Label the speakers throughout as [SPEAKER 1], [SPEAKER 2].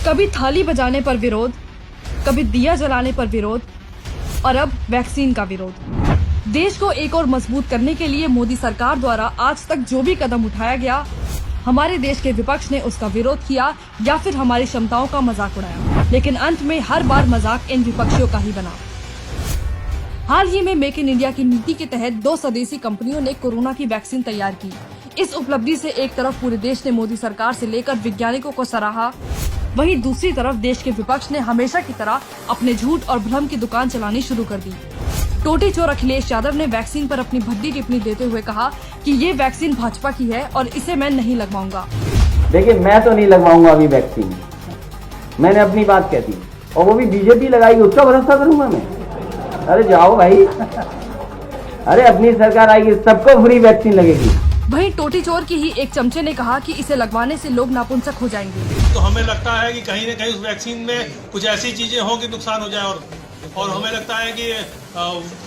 [SPEAKER 1] कभी थाली बजाने पर विरोध, कभी दिया जलाने पर विरोध और अब वैक्सीन का विरोध। देश को एक और मजबूत करने के लिए मोदी सरकार द्वारा आज तक जो भी कदम उठाया गया, हमारे देश के विपक्ष ने उसका विरोध किया या फिर हमारी क्षमताओं का मजाक उड़ाया, लेकिन अंत में हर बार मजाक इन विपक्षियों का ही बना। हाल ही में मेक इन इंडिया की नीति के तहत 2 स्वदेशी कंपनियों ने कोरोना की वैक्सीन तैयार की। इस उपलब्धि से एक तरफ पूरे देश ने मोदी सरकार से लेकर वैज्ञानिकों को सराहा, वहीं दूसरी तरफ देश के विपक्ष ने हमेशा की तरह अपने झूठ और भ्रम की दुकान चलानी शुरू कर दी। टोटी चोर अखिलेश यादव ने वैक्सीन पर अपनी भद्दी टिप्पणी देते हुए कहा कि ये वैक्सीन भाजपा की है और इसे मैं नहीं लगवाऊंगा।
[SPEAKER 2] देखिए, मैं तो नहीं लगवाऊंगा अभी वैक्सीन, मैंने अपनी बात कह दी, और वो भी बीजेपी लगाएगी उसका भरोसा करूंगा मैं? अरे जाओ भाई, अरे अपनी सरकार आएगी सबको फ्री वैक्सीन लगेगी।
[SPEAKER 1] वहीं टोटी चोर की ही एक चमचे ने कहा कि इसे लगवाने से लोग नापुंसक हो जाएंगे।
[SPEAKER 3] तो हमें लगता है कि कहीं न कहीं उस वैक्सीन में कुछ ऐसी चीजें हों कि नुकसान हो जाए, और हमें लगता है कि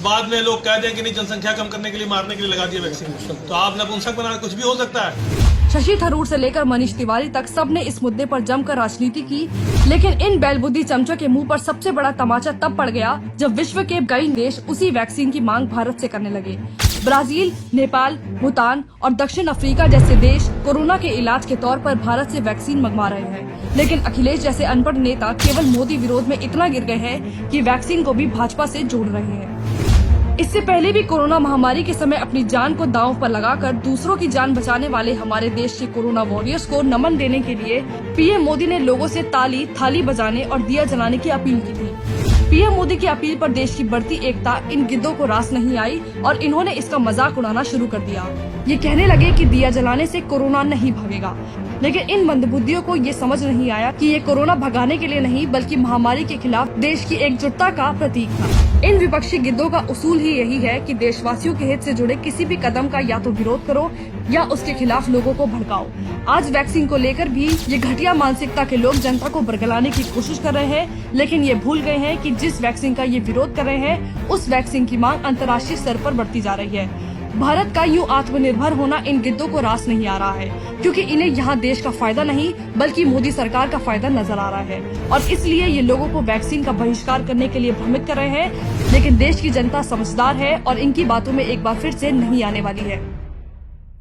[SPEAKER 3] बाद में लोग कह दें कि नहीं, जनसंख्या कम करने के लिए, मारने के लिए लगा दिया वैक्सीन, तो आप नपुंसक बना, कुछ भी हो सकता है।
[SPEAKER 1] शशि थरूर से लेकर मनीष तिवारी तक सबने इस मुद्दे पर जमकर राजनीति की, लेकिन इन बैलबुद्धि चमचों के मुंह पर सबसे बड़ा तमाचा तब पड़ गया जब विश्व के कई देश उसी वैक्सीन की मांग भारत से करने लगे। ब्राजील, नेपाल, भूटान और दक्षिण अफ्रीका जैसे देश कोरोना के इलाज के तौर पर भारत से वैक्सीन मंगवा रहे हैं, लेकिन अखिलेश जैसे अनपढ़ नेता केवल मोदी विरोध में इतना गिर गए हैं कि वैक्सीन को भी भाजपा से जोड़ रहे हैं। इससे पहले भी कोरोना महामारी के समय अपनी जान को दांव पर लगाकर दूसरों की जान बचाने वाले हमारे देश के कोरोना वॉरियर्स को नमन देने के लिए पीएम मोदी ने लोगों से ताली, थाली बजाने और दिया जलाने की अपील की थी। पीएम मोदी की अपील पर देश की बढ़ती एकता इन गिद्धों को रास नहीं आई और इन्होंने इसका मजाक उड़ाना शुरू कर दिया। ये कहने लगे कि दिया जलाने से कोरोना नहीं भागेगा, लेकिन इन मंदबुद्धियों को ये समझ नहीं आया कि ये कोरोना भगाने के लिए नहीं बल्कि महामारी के खिलाफ देश की एकजुटता का प्रतीक था। इन विपक्षी गिद्धों का उसूल ही यही है कि देशवासियों के हित से जुड़े किसी भी कदम का या तो विरोध करो या उसके खिलाफ लोगों को भड़काओ। आज वैक्सीन को लेकर भी ये घटिया मानसिकता के लोग जनता को बरगलाने की कोशिश कर रहे हैं, लेकिन ये भूल गए हैं कि जिस वैक्सीन का ये विरोध कर रहे हैं उस वैक्सीन की मांग अंतर्राष्ट्रीय स्तर पर बढ़ती जा रही है। भारत का यूं आत्मनिर्भर होना इन गिद्धों को रास नहीं आ रहा है, क्योंकि इन्हें यहाँ देश का फायदा नहीं बल्कि मोदी सरकार का फायदा नजर आ रहा है, और इसलिए ये लोगों को वैक्सीन का बहिष्कार करने के लिए भ्रमित कर रहे हैं। लेकिन देश की जनता समझदार है और इनकी बातों में एक बार फिर से नहीं आने वाली है।